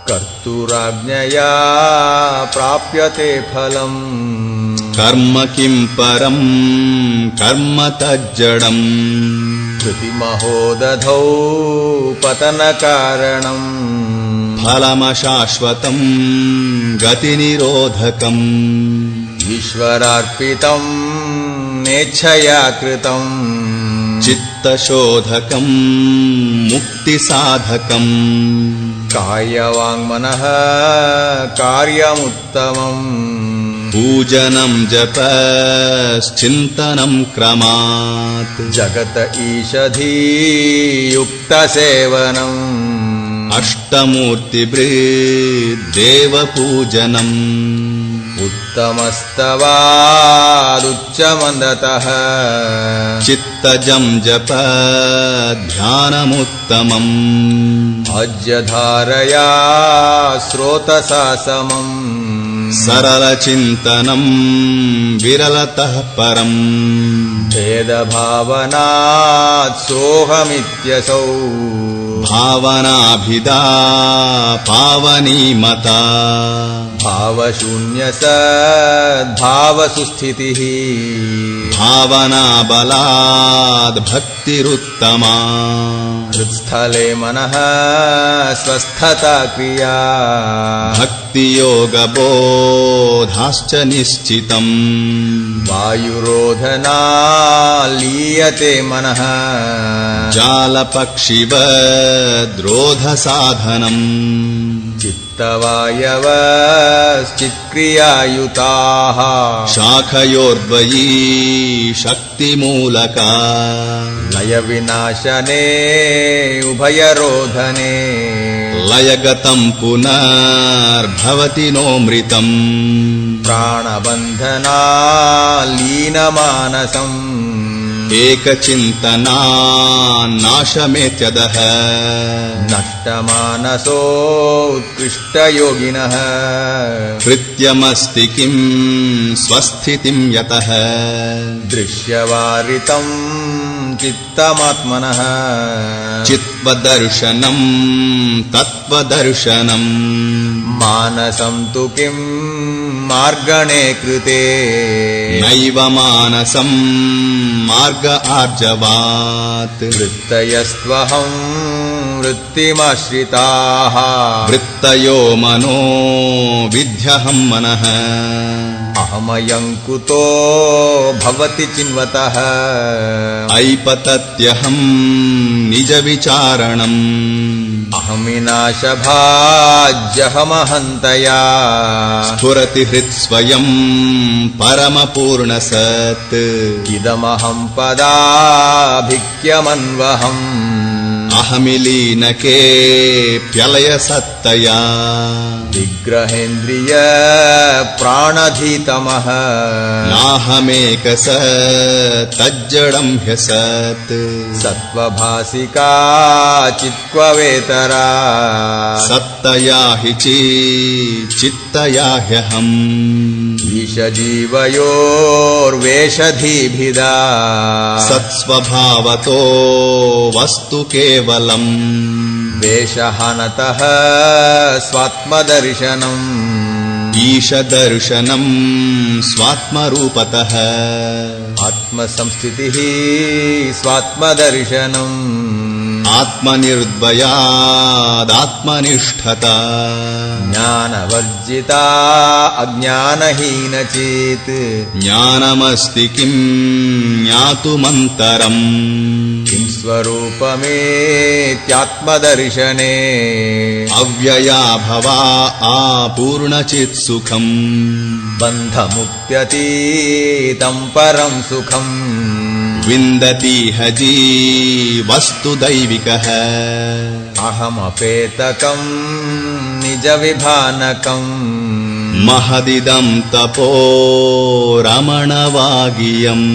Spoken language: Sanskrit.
कर्तुराज्ञया प्राप्यते फलम् कर्म किं परं कर्म तज्जडम् कृतिमहोदधौ पतनकारणम् फलमशाश्वतं गतिनिरोधकम् ईश्वरार्पितं नेच्छया कृतं चित्तशोधकं मुक्तिसाधकम् कायवाङ्मनः कार्यमुत्तमम् पूजनं जपश्चिन्तनं क्रमात् जगत ईषधीयुक्तसेवनम् अष्टमूर्तिभृद्देवपूजनम् उत्तमस्तवादुच्चमन्दतः चित्तजं जप ध्यानमुत्तमम् अज्यधारया स्रोतसा समम् सरलचिन्तनं विरलतः परम् भेदभावनात् सोऽहमित्यसौ भावनाभिदा पावनीमता भावशून्यसद्भावसुस्थितिः भावनाबलाद् भक्तिरुत्तमा हृत्स्थले मनः स्वस्थता क्रिया भक्तियोगबोधाश्च निश्चितम् वायुरोधनालीयते मनः जालपक्षिवद्रोधसाधनम् चित्तवायवश्चित्क्रियायुताः शाखयोर्द्वयी शक्तिमूलका लयविनाशने उभयरोधने लयगतं पुनर्भवति नोऽमृतम् प्राणबन्धनालीनमानसम् एकचिन्तनान्नाशमेत्यदः नष्टमानसोत्कृष्टयोगिनः कृत्यमस्ति किं स्वस्थितिं यतः दृश्यवारितं चित्तमात्मनः चित्वदर्शनं तत्त्वदर्शनम् मानसं तु किं मार्गणे कृते नैव मानसं मार्ग आर्जवात् वृत्तयस्त्वहं वृत्तिमाश्रिताः वृत्तयो मनो विध्यहं मनः अहमयं कुतो भवति चिन्वतः ऐपतत्यहं निजविचारणम् अहमिनाशभाज्यहमहन्तया स्फुरति हृत्स्वयं परमपूर्णसत् इदमहं पदाभिक्यमन्वहम् अहमिलीनके प्यलयसत्तया विग्रहेन्द्रिय प्राणधीतमः नाहमेकस तज्जडं ह्यसत् सत्त्वभासिका चित्त्ववेतरा सत्तया हि चित्तया ह्यहम् ईशजीवयोर्वेषधीभिदा सत्स्वभावतो वस्तु केवलम् वेषहनतः स्वात्मदर्शनम् ईशदर्शनं स्वात्मरूपतः आत्मसंस्थितिः स्वात्मदर्शनम् आत्मनिर्द्वयादात्मनिष्ठता ज्ञानवर्जिता अज्ञानहीनचेत् ज्ञानमस्ति किं ज्ञातुमन्तरम् किं स्वरूपमेत्यात्मदर्शने अव्यया भवा आपूर्णचित्सुखम् बन्धमुक्त्यतीतं परं सुखम् विन्दतीह जीवस्तुदैविकः अहमपेतकं निजविभानकम् महदिदं तपो रमणवागियम्